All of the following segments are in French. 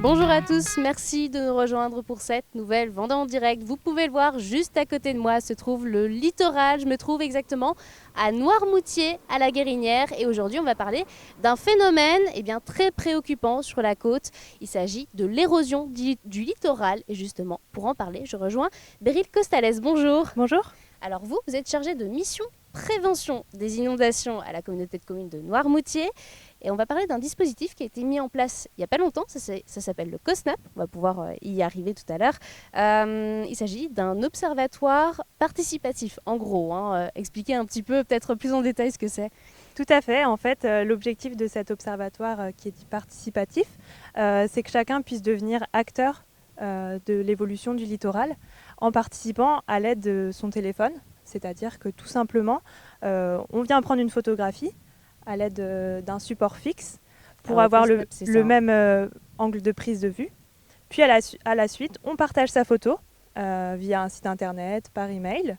Bonjour à tous, merci de nous rejoindre pour cette nouvelle Vendée en direct. Vous pouvez le voir, juste à côté de moi se trouve le littoral. Je me trouve exactement à Noirmoutier, à la Guérinière. Et aujourd'hui, on va parler d'un phénomène très préoccupant sur la côte. Il s'agit de l'érosion du littoral. Et justement, pour en parler, je rejoins Beryl Costales. Bonjour. Bonjour. Alors vous êtes chargée de mission prévention des inondations à la communauté de communes de Noirmoutier. Et on va parler d'un dispositif qui a été mis en place il n'y a pas longtemps, ça s'appelle le COSNAP, on va pouvoir y arriver tout à l'heure. Il s'agit d'un observatoire participatif, en gros. Expliquer un petit peu, peut-être plus en détail ce que c'est. Tout à fait. En fait, l'objectif de cet observatoire qui est dit participatif, c'est que chacun puisse devenir acteur de l'évolution du littoral en participant à l'aide de son téléphone. C'est-à-dire que tout simplement, on vient prendre une photographie à l'aide d'un support fixe pour avoir le même angle de prise de vue. Puis à la suite, on partage sa photo via un site internet, par email.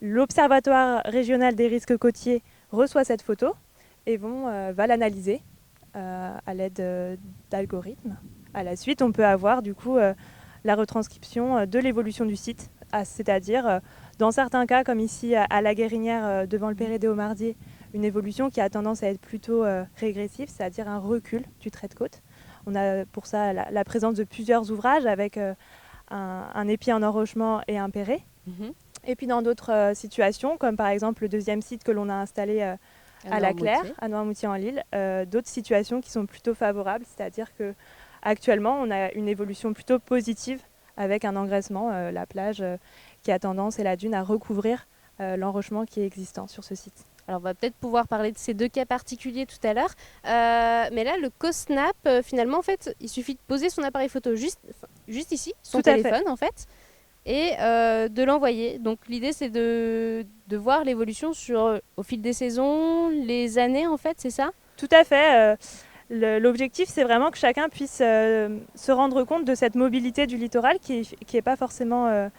L'Observatoire régional des risques côtiers reçoit cette photo et va l'analyser à l'aide d'algorithmes. À la suite, on peut avoir du coup la retranscription de l'évolution du site, c'est-à-dire dans certains cas, comme ici à la Guérinière devant le Perret des Homardiers, une évolution qui a tendance à être plutôt régressive, c'est-à-dire un recul du trait de côte. On a pour ça la présence de plusieurs ouvrages avec un épi en enrochement et un perret. Et puis dans d'autres situations, comme par exemple le deuxième site que l'on a installé à La Claire, à Noirmoutier-en-l'Île, d'autres situations qui sont plutôt favorables, c'est-à-dire qu'actuellement on a une évolution plutôt positive avec un engraissement, la plage qui a tendance et la dune à recouvrir l'enrochement qui est existant sur ce site. Alors on va peut-être pouvoir parler de ces deux cas particuliers tout à l'heure, mais là le COSNAP, finalement en fait, il suffit de poser son appareil photo juste ici, son téléphone en fait, et de l'envoyer. Donc l'idée c'est de voir l'évolution au fil des saisons, les années en fait, c'est ça? Tout à fait. L'objectif c'est vraiment que chacun puisse se rendre compte de cette mobilité du littoral qui est pas forcément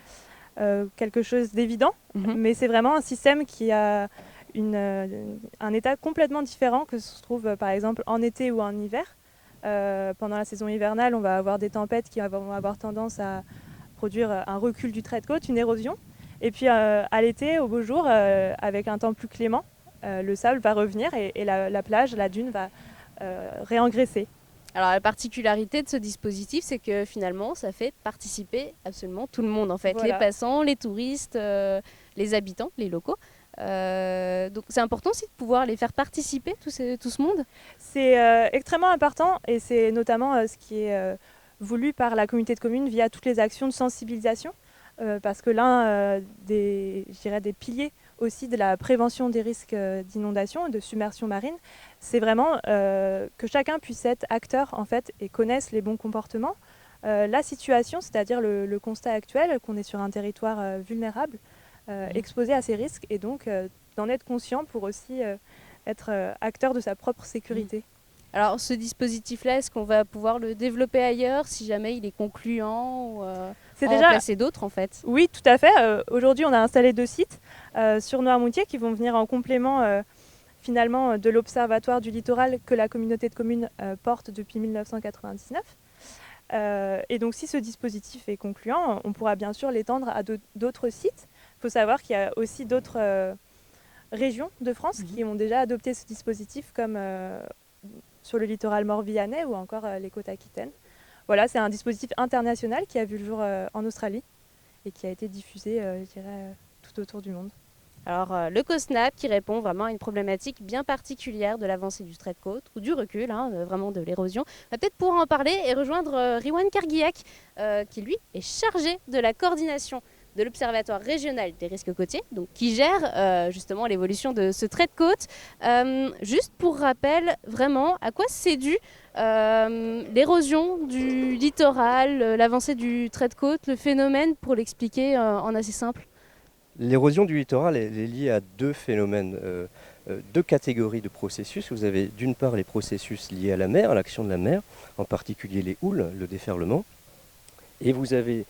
quelque chose d'évident, mais c'est vraiment un système qui a un état complètement différent que se trouve par exemple en été ou en hiver. Pendant la saison hivernale, on va avoir des tempêtes qui vont avoir tendance à produire un recul du trait de côte, une érosion. Et puis à l'été, au beau jour, avec un temps plus clément, le sable va revenir et la plage, la dune va réengraisser. Alors la particularité de ce dispositif, c'est que finalement, ça fait participer absolument tout le monde en fait. Voilà. Les passants, les touristes, les habitants, les locaux. Donc c'est important aussi de pouvoir les faire participer, tout ce monde. C'est extrêmement important et c'est notamment ce qui est voulu par la communauté de communes via toutes les actions de sensibilisation. Parce que l'un des piliers aussi de la prévention des risques d'inondation et de submersion marine, c'est vraiment que chacun puisse être acteur en fait et connaisse les bons comportements. La situation, c'est-à-dire le constat actuel qu'on est sur un territoire vulnérable, exposé à ces risques et donc d'en être conscient pour aussi être acteur de sa propre sécurité. Alors ce dispositif-là, est-ce qu'on va pouvoir le développer ailleurs si jamais il est concluant ou c'est déjà remplacer d'autres en fait? Oui, tout à fait. Aujourd'hui, on a installé 2 sites sur Noirmoutier qui vont venir en complément finalement de l'Observatoire du littoral que la communauté de communes porte depuis 1999. Et donc si ce dispositif est concluant, on pourra bien sûr l'étendre à d'autres sites. Il faut savoir qu'il y a aussi d'autres régions de France qui ont déjà adopté ce dispositif comme sur le littoral morbihanais ou encore les côtes aquitaines. Voilà, c'est un dispositif international qui a vu le jour en Australie et qui a été diffusé, tout autour du monde. Alors, le COSNAP qui répond vraiment à une problématique bien particulière de l'avancée du trait de côte ou du recul, vraiment de l'érosion. On va peut-être pouvoir en parler et rejoindre Riwan Karguiak, qui lui est chargé de la coordination de l'Observatoire régional des risques côtiers, donc qui gère justement l'évolution de ce trait de côte. Juste pour rappel, vraiment, à quoi c'est dû l'érosion du littoral, l'avancée du trait de côte, le phénomène, pour l'expliquer en assez simple? L'érosion du littoral est liée à 2 phénomènes, 2 catégories de processus. Vous avez d'une part les processus liés à la mer, à l'action de la mer, en particulier les houles, le déferlement, et vous avez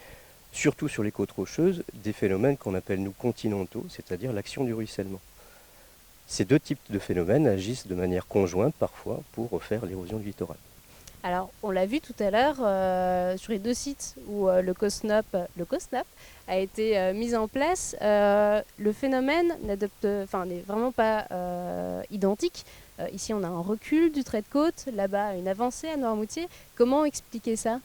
surtout sur les côtes rocheuses, des phénomènes qu'on appelle nous continentaux, c'est-à-dire l'action du ruissellement. Ces 2 types de phénomènes agissent de manière conjointe parfois pour faire l'érosion du littoral. Alors, on l'a vu tout à l'heure sur les 2 sites où le COSNAP a été mis en place. Le phénomène n'est vraiment pas identique. Ici, on a un recul du trait de côte, là-bas, une avancée à Noirmoutier. Comment expliquer ça?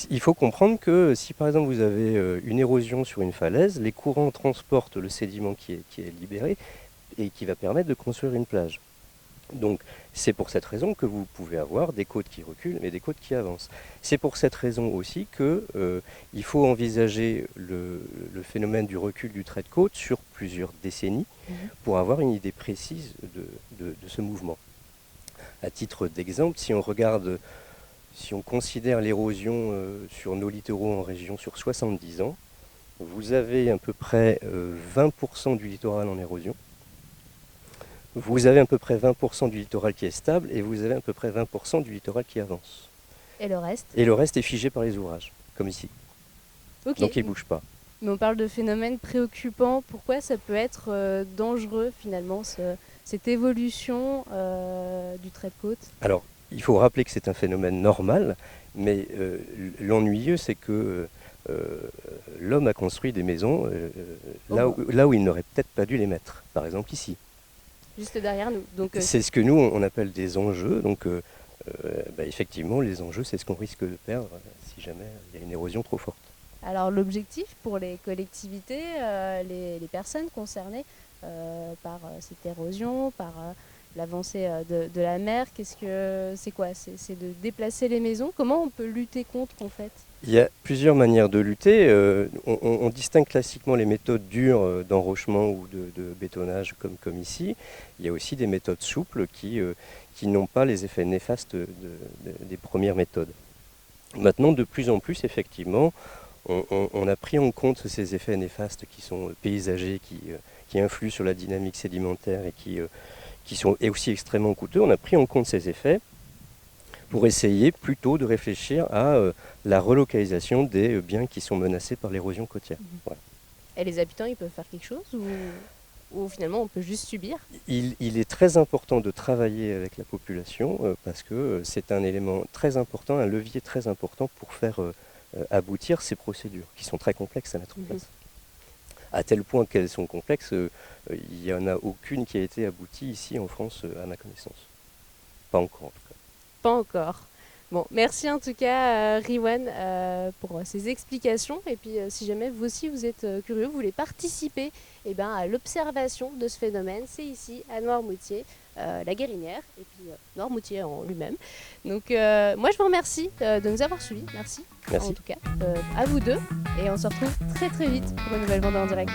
Il faut comprendre que si par exemple vous avez une érosion sur une falaise, les courants transportent le sédiment qui est libéré et qui va permettre de construire une plage. Donc c'est pour cette raison que vous pouvez avoir des côtes qui reculent et des côtes qui avancent. C'est pour cette raison aussi qu'il faut envisager le phénomène du recul du trait de côte sur plusieurs décennies pour avoir une idée précise de ce mouvement. À titre d'exemple, si on considère l'érosion sur nos littoraux en région sur 70 ans, vous avez à peu près 20% du littoral en érosion. Vous avez à peu près 20% du littoral qui est stable et vous avez à peu près 20% du littoral qui avance. Et le reste? Et le reste est figé par les ouvrages, comme ici. Ok. Donc il ne bouge pas. Mais on parle de phénomènes préoccupants. Pourquoi ça peut être dangereux finalement, cette évolution du trait de côte? Alors, il faut rappeler que c'est un phénomène normal, mais l'ennuyeux, c'est que l'homme a construit des maisons là où il n'aurait peut-être pas dû les mettre, par exemple ici. Juste derrière nous. Donc, c'est ce que nous, on appelle des enjeux. Donc, effectivement, les enjeux, c'est ce qu'on risque de perdre si jamais il y a une érosion trop forte. Alors, l'objectif pour les collectivités, les personnes concernées par cette érosion, par l'avancée de la mer, c'est quoi? C'est de déplacer les maisons. Comment on peut lutter contre, en fait? Il y a plusieurs manières de lutter. On distingue classiquement les méthodes dures d'enrochement ou de bétonnage comme ici. Il y a aussi des méthodes souples qui n'ont pas les effets néfastes des premières méthodes. Maintenant, de plus en plus, effectivement, on a pris en compte ces effets néfastes qui sont paysagers, qui influent sur la dynamique sédimentaire et qui sont aussi extrêmement coûteux. On a pris en compte ces effets pour essayer plutôt de réfléchir à la relocalisation des biens qui sont menacés par l'érosion côtière. Voilà. Et les habitants, ils peuvent faire quelque chose ou finalement on peut juste subir? Il est très important de travailler avec la population parce que c'est un élément très important, un levier très important pour faire aboutir ces procédures qui sont très complexes à mettre en place. À tel point qu'elles sont complexes, il n'y en a aucune qui a été aboutie ici en France à ma connaissance. Pas encore en tout cas. Pas encore. Bon, merci en tout cas Riwan pour ces explications. Et puis si jamais vous aussi vous êtes curieux, vous voulez participer à l'observation de ce phénomène, c'est ici à Noirmoutier, la Guérinière, et puis Noirmoutier en lui-même. Donc moi je vous remercie de nous avoir suivis. Merci. Merci. En tout cas à vous deux. Et on se retrouve très très vite pour une nouvelle bande en direct.